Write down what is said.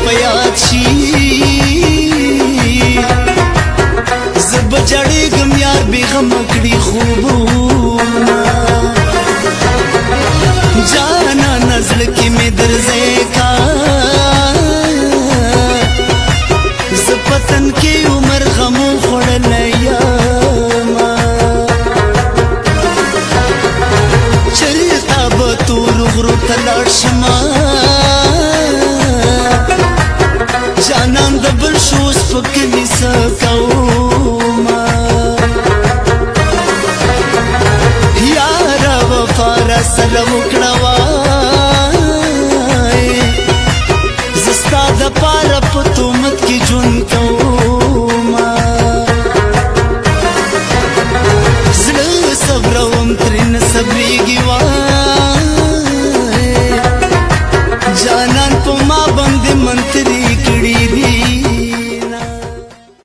پیاد شي زب جړېږم یار بېغم کړي خوبونه جانا نزل کې مې درځې کا زپتن کې عمر غمو خوړلی یما چرته به تور غرو ته لاړ شمه جانان د بل شو سپکې مې څه کومه یاره وفا راسره